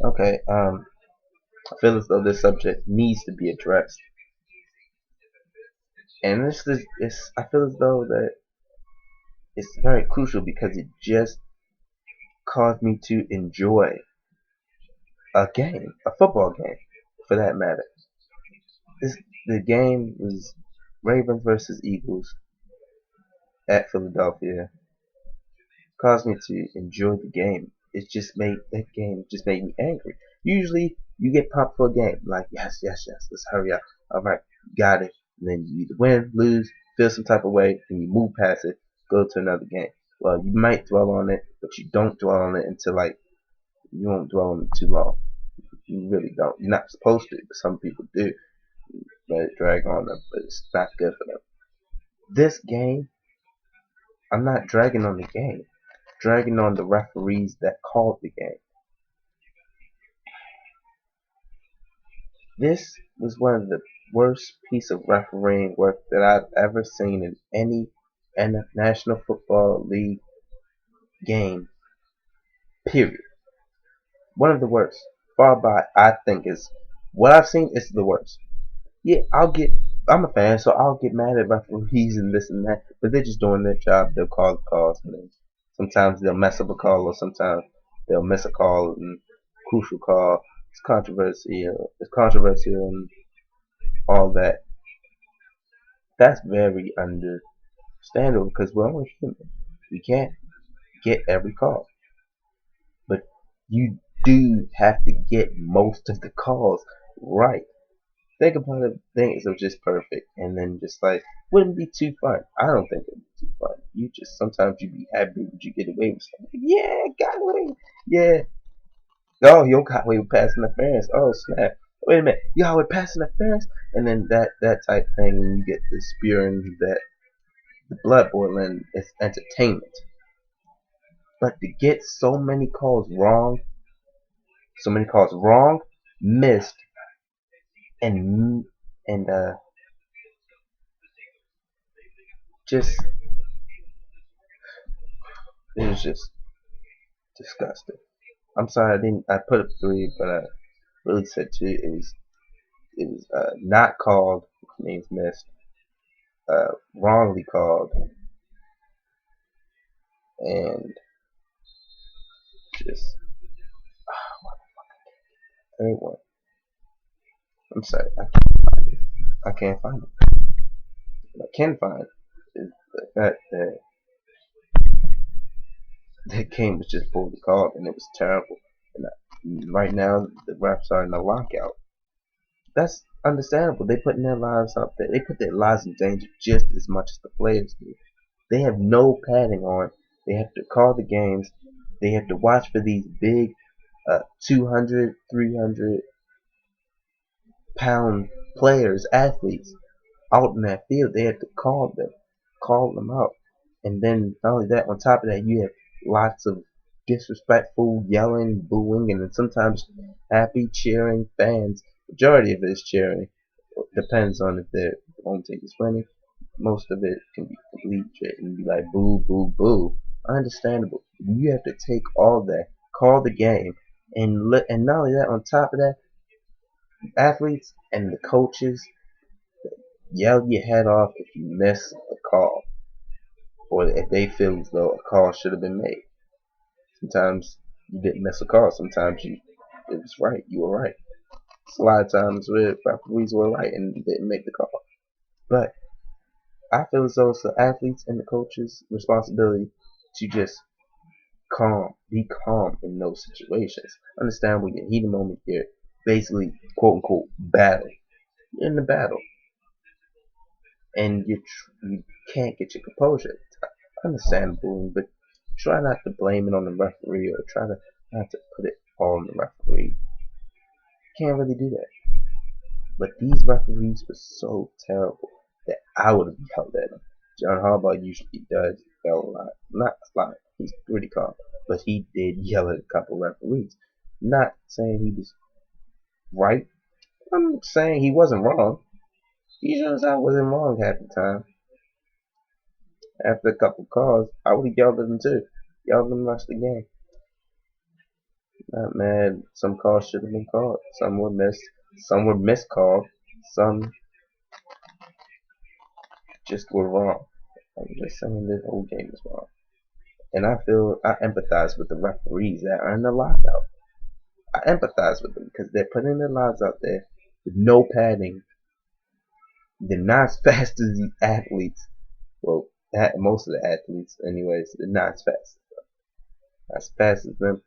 Okay, I feel as though this subject needs to be addressed, and this is it's. I feel as though that it's very crucial because it just caused me to enjoy a game, a football game, for that matter. This the game was Ravens versus Eagles at Philadelphia. Caused me to enjoy the game. It just made that game just made me angry. Usually you get pumped for a game, like yes, yes, yes, let's hurry up. All right, got it. And then you either win, lose, feel some type of way, and you move past it, go to another game. Well, you might dwell on it, but you don't dwell on it until like you won't dwell on it too long. You really don't. You're not supposed to, but some people do. Let it drag on them, but it's not good for them. This game, I'm not dragging on the game, dragging on the referees that called the game. This was one of the worst piece of refereeing work that I've ever seen in any National Football League game, period. One of the worst. Far by, I think, is what I've seen is the worst. Yeah, I'm a fan, so I'll get mad at referees and this and that, but they're just doing their job. They'll call the calls, and then sometimes they'll mess up a call, or sometimes they'll miss a call and crucial call. It's controversial, and all that. That's very understandable because we're only human. We can't get every call, but you do have to get most of the calls right. Think about it. Things are just perfect, and then just like wouldn't be too fun. I don't think it'd be too fun. You just sometimes you be happy that you get away with something. Yeah, got away. Yeah. Oh, you got away with pass interference. Oh snap. Wait a minute. You got away with pass interference, and then that type thing, and you get the spewing that the blood boiling is entertainment. But to get so many calls wrong, missed, and and just it was just disgusting. I'm sorry I didn't. I put up three, but I really said two. It was not called, which means missed. Wrongly called, and just third one. I'm sorry. I can't find it. What I can find is the fact that that game was just poorly called and it was terrible. And right now the refs are in a lockout. That's understandable. They putting their lives up there. They put their lives in danger just as much as the players do. They have no padding on. They have to call the games. They have to watch for these big 200, 300 pound players, athletes out in that field. They had to call them out. And then not only that, on top of that, you have lots of disrespectful yelling, booing, and then sometimes happy cheering fans. Majority of it is cheering. Depends on if their home team is winning. Most of it can be complete shit and be like boo, boo, boo. Understandable. You have to take all that, call the game, and not only that, on top of that, athletes and the coaches yell your head off if you miss a call or if they feel as though a call should have been made. Sometimes you didn't miss a call. Sometimes it was right. You were right. It's a lot of times where referees were right and didn't make the call. But I feel as though it's the athletes and the coaches' responsibility to just be calm in those situations. Understand when you're in heat of moment, you're basically quote unquote battle. You're in the battle, and you can't get your composure. Understandable, but try not to blame it on the referee or try to not to put it all on the referee. Can't really do that. But these referees were so terrible that I would have yelled at them. John Harbaugh usually does yell a lot. Not a lot. He's pretty calm. But he did yell at a couple referees. Not saying he was right. I'm saying he wasn't wrong. He shows I wasn't wrong half the time. After a couple calls, I would have yelled at him too. Yelled at him the rest of the game. Not mad. Some calls should have been called. Some were missed. Some were miscalled. Some just were wrong. I'm just saying the whole game is wrong. And I empathize with the referees that are in the lockout. I empathize with them because they're putting their lives out there with no padding. They're not as fast as these athletes. Well, most of the athletes, anyways, they're not as fast as them.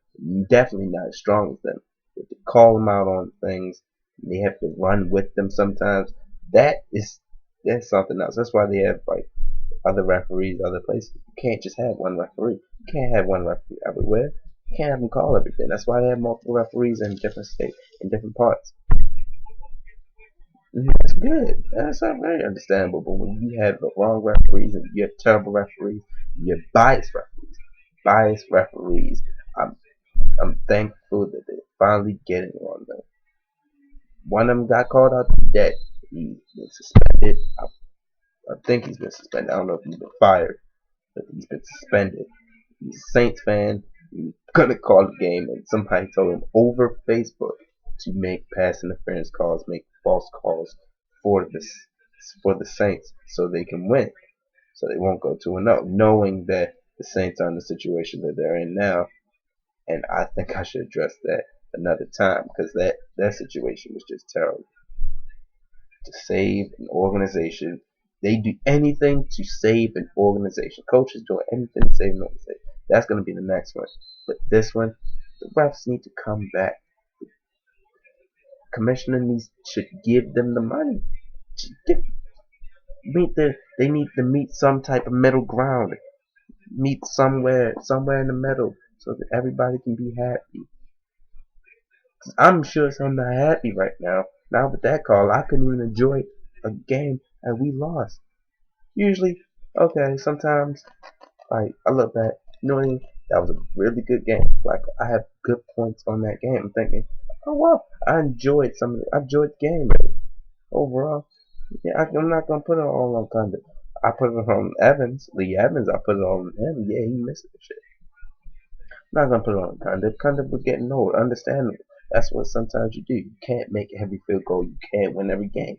Definitely not as strong as them. You have to call them out on things. They have to run with them sometimes. That's something else. That's why they have like other referees, other places. You can't just have one referee. You can't have one referee everywhere. You can't have them call everything. That's why they have multiple referees in different states, in different parts. That's good. That's not very understandable. But when you have the wrong referees and you have terrible referees, you have biased referees. I'm I'm thankful that they're finally getting on them. One of them got called out today. He's been suspended. I think he's been suspended. I don't know if he's been fired, but he's been suspended. He's a Saints fan. He's gonna call the game, and somebody told him over Facebook to make pass interference calls, make false calls for this for the Saints, so they can win, so they won't go 2-0, knowing that the Saints are in the situation that they're in now. And I think I should address that another time because that situation was just terrible. To save an organization, they do anything to save an organization. Coaches doing anything to save an organization. That's going to be the next one. But this one, the refs need to come back. Commissioner should give them the money. They need to meet some type of middle ground. Meet somewhere in the middle, so that everybody can be happy. I'm sure I'm not happy right now. Now with that call, I couldn't even enjoy a game and we lost. Usually, okay, sometimes like I look back, you know what I mean? That was a really good game. Like I have good points on that game. I'm thinking, oh well, I enjoyed the game overall. Yeah, I'm not gonna put it all on Thunder. I put it on Evans, Lee Evans. I put it on him. Yeah, he missed the shit. I'm not gonna put it on Conduct. Conduct was getting old. Understandable. That's what sometimes you do. You can't make every field goal. You can't win every game.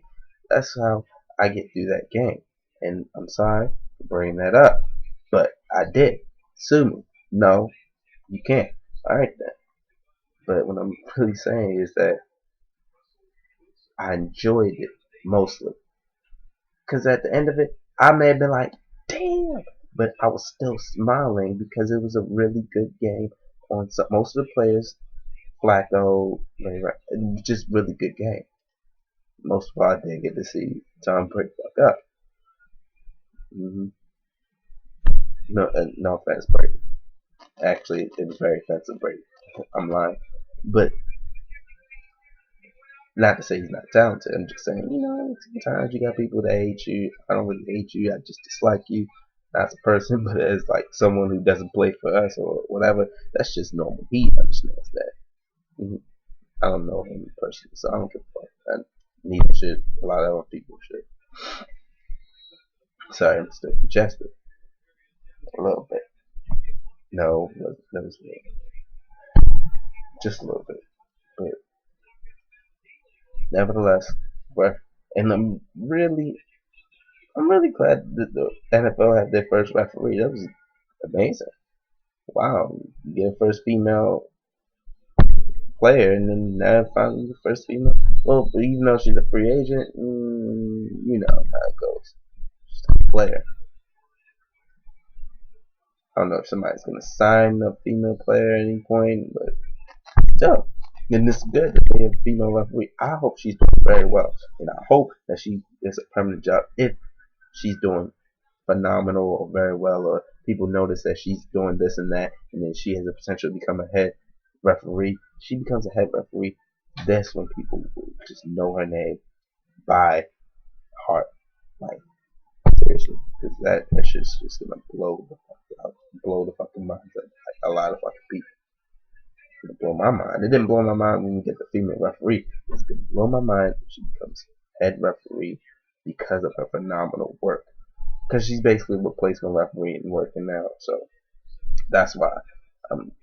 That's how I get through that game. And I'm sorry for bringing that up, but I did. Sue me. No, you can't. All right then. But what I'm really saying is that I enjoyed it mostly. Because at the end of it, I may have been like, damn, but I was still smiling because it was a really good game on most of the players. Flacco, just really good game. Most of all, I did get to see Tom break fuck up. hmm No offense, Brady. Actually, it was very offensive, Brady. I'm lying, but not to say he's not talented. I'm just saying, sometimes you got people that hate you. I don't really hate you. I just dislike you, not as a person, but as like someone who doesn't play for us or whatever. That's just normal. He understands that. hmm I don't know him personally, so I don't give a fuck. And neither should a lot of other people should. Sorry, I'm still congested a little bit. No, that was just a little bit, but nevertheless, and I'm really glad that the NFL had their first referee. That was amazing. Wow, you get a first female player, and then now finally the first female. Well, even though she's a free agent, you know how it goes. She's a player. I don't know if somebody's gonna sign a female player at any point, but still. And it's good that they have a female referee. I hope she's doing very well, and I hope that she gets a permanent job if she's doing phenomenal or very well, or people notice that she's doing this and that, and then she has the potential to become a head referee. She becomes a head referee. That's when people will just know her name by heart, like seriously, because that shit's just gonna blow the fucking minds of like a lot of fucking people. It's gonna blow my mind. It didn't blow my mind when we get the female referee. It's gonna blow my mind if she becomes head referee because of her phenomenal work. Because she's basically a replacement referee and working now. So that's why I'm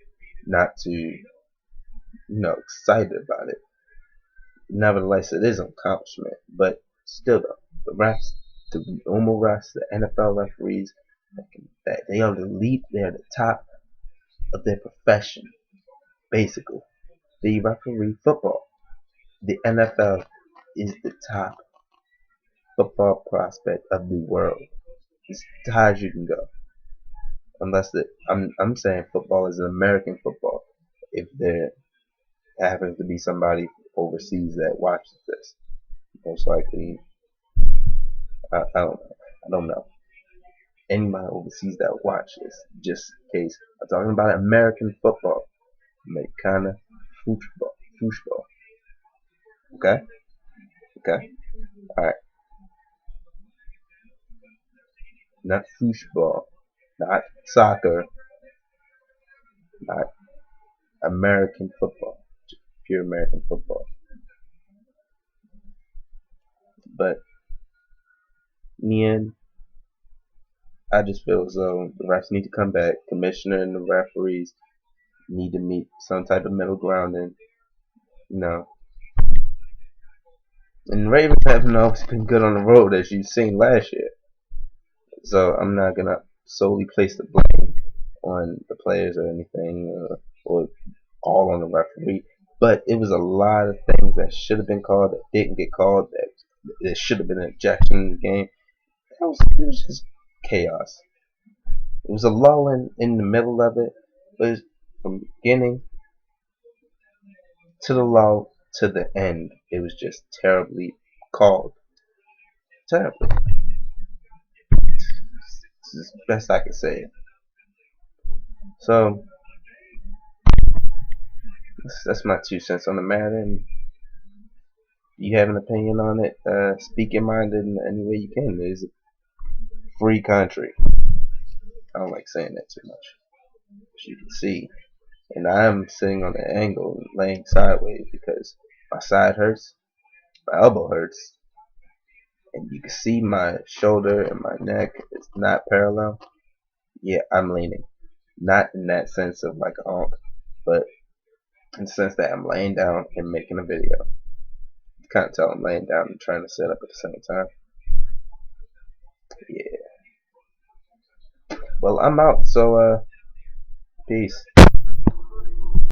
not too excited about it. Nevertheless, it is an accomplishment. But still, though, the refs, the normal refs, the NFL referees, that they are the elite. They are the top of their profession, basically. They referee football. The NFL is the top football prospect of the world. As high as you can go. Unless I'm saying football is an American football. If there happens to be somebody overseas that watches this, most likely, I don't know. I don't know. Anybody overseas that watch this, just in case. I'm talking about American football. Americana football. Football. Okay? Okay? Alright. Not football. Not soccer. Not American football. Just pure American football. But me and I just feel as though the refs need to come back. Commissioner and the referees need to meet some type of middle ground, and you know. And Ravens haven't always been good on the road, as you've seen last year. So I'm not gonna solely place the blame on the players or anything, or all on the referee. But it was a lot of things that should have been called that didn't get called. That there should have been an ejection in the game. It was just chaos. It was a lull in the middle of it, but from beginning to the lull to the end, it was just terribly called. Terribly. It's the best I can say it. So that's my 2 cents on the matter. And you have an opinion on it, speak your mind in any way you can. It's a free country. I don't like saying that too much, as you can see. And I'm sitting on an angle and laying sideways because my side hurts, my elbow hurts, and you can see my shoulder and my neck is not parallel. Yeah, I'm leaning. Not in that sense of like a honk, but in the sense that I'm laying down and making a video. You can't tell I'm laying down and trying to sit up at the same time. Yeah. Well, I'm out, so peace.